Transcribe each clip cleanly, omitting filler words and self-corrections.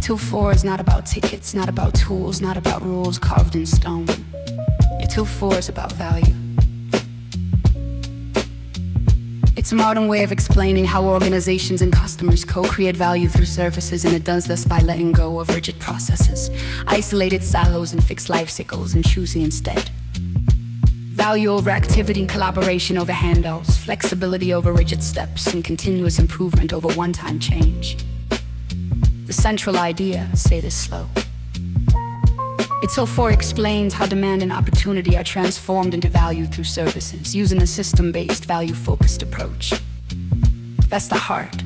ITIL 4 is not about tickets, not about tools, not about rules carved in stone. ITIL 4 is about value. It's a modern way of explaining how organizations and customers co-create value through services, and it does this by letting go of rigid processes, isolated silos, and fixed life cycles, and choosing instead value over activity and collaboration over handoffs, flexibility over rigid steps, and continuous improvement over one-time change. The central idea, say this slow. ITIL 4 explains how demand and opportunity are transformed into value through services, using a system-based, value-focused approach. That's the heart.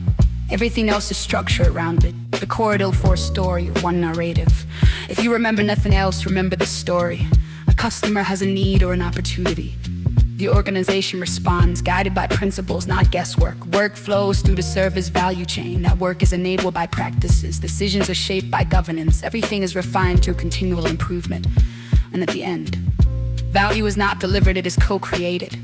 Everything else is structure around it. The core ITIL 4 story, one narrative. If you remember nothing else, remember this story. A customer has a need or an opportunity. The organization responds, guided by principles, not guesswork. Work flows through the service value chain. That work is enabled by practices. Decisions are shaped by governance. Everything is refined through continual improvement. And at the end, value is not delivered, it is co-created.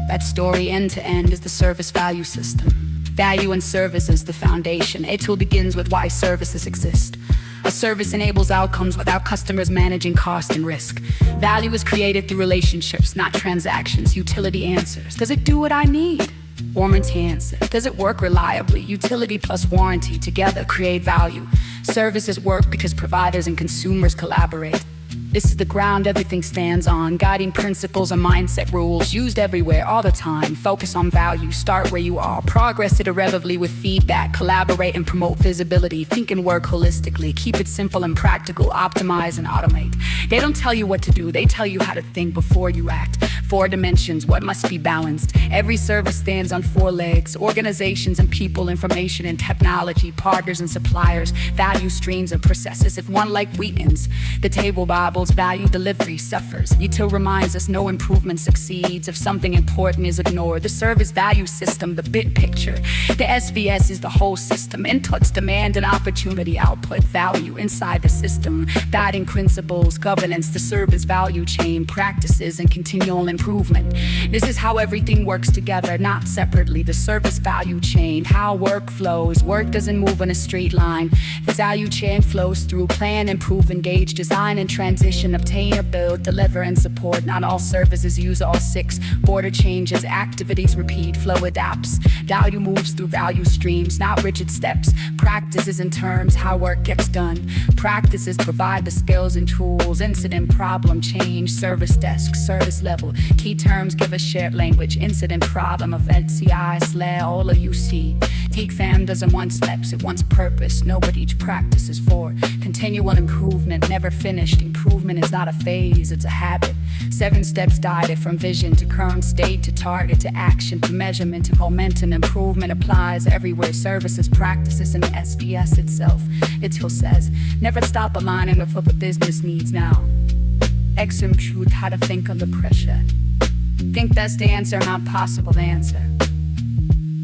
That story, end to end, is the service value system. Value and service is the foundation. ITIL begins with why services exist. A service enables outcomes without customers managing cost and risk. Value is created through relationships, not transactions. Utility answers. Does it do what I need? Warranty answer. Does it work reliably? Utility plus warranty together create value. Services work because providers and consumers collaborate. This is the ground everything stands on. Guiding principles and mindset rules used everywhere, all the time. Focus on value, start where you are. Progress iteratively with feedback. Collaborate and promote visibility. Think and work holistically. Keep it simple and practical. Optimize and automate. They don't tell you what to do, they tell you how to think before you act. 4 dimensions, what must be balanced. Every service stands on 4 legs. Organizations and people, information and technology, partners and suppliers, value streams and processes. If one leg weakens, the table wobbles, value delivery suffers. ITIL reminds us no improvement succeeds if something important is ignored. The service value system, the big picture. The SVS is the whole system. Inputs, demand and opportunity, output, value inside the system. Guiding principles, governance, the service value chain, practices and continual improvement. This is how everything works together, not separately. The service value chain, how work flows. Work doesn't move in a straight line. The value chain flows through plan, improve, engage, design and transition, obtain or build, deliver and support. Not all services use all 6. Border changes, activities repeat, flow adapts. Value moves through value streams, not rigid steps. Practices and terms, how work gets done. Practices provide the skills and tools. Incident, problem, change, service desk, service level. Key terms give a shared language. Incident, problem, event, CI, SLA, all of UC. Take fam doesn't want steps, it wants purpose. Know what each practice is for. Continual improvement, never finished. Improvement is not a phase, it's a habit. 7 steps guided from vision to current state to target to action to measurement to momentum. Improvement applies everywhere. Services, practices, and the SVS itself. ITIL says, never stop aligning with what the business needs now. Execute how to think under pressure. Think that's the answer, not possible answer.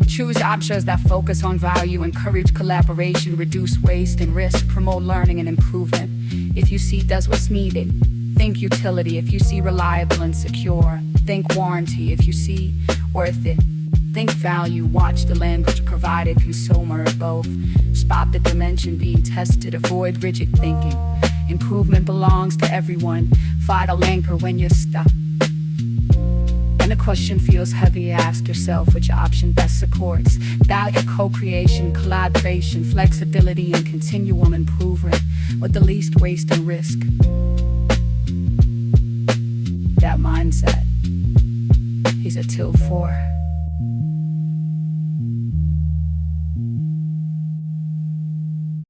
Choose options that focus on value, encourage collaboration, reduce waste and risk, promote learning and improvement. If you see does what's needed, think utility. If you see reliable and secure, think warranty. If you see worth it, think value. Watch the language provided, consumer or both. Spot the dimension being tested, avoid rigid thinking. Improvement belongs to everyone. Vital anchor when you're stuck. When the question feels heavy, ask yourself which option best supports value, co-creation, collaboration, flexibility, and continual improvement with the least waste and risk. That mindset is ITIL 4.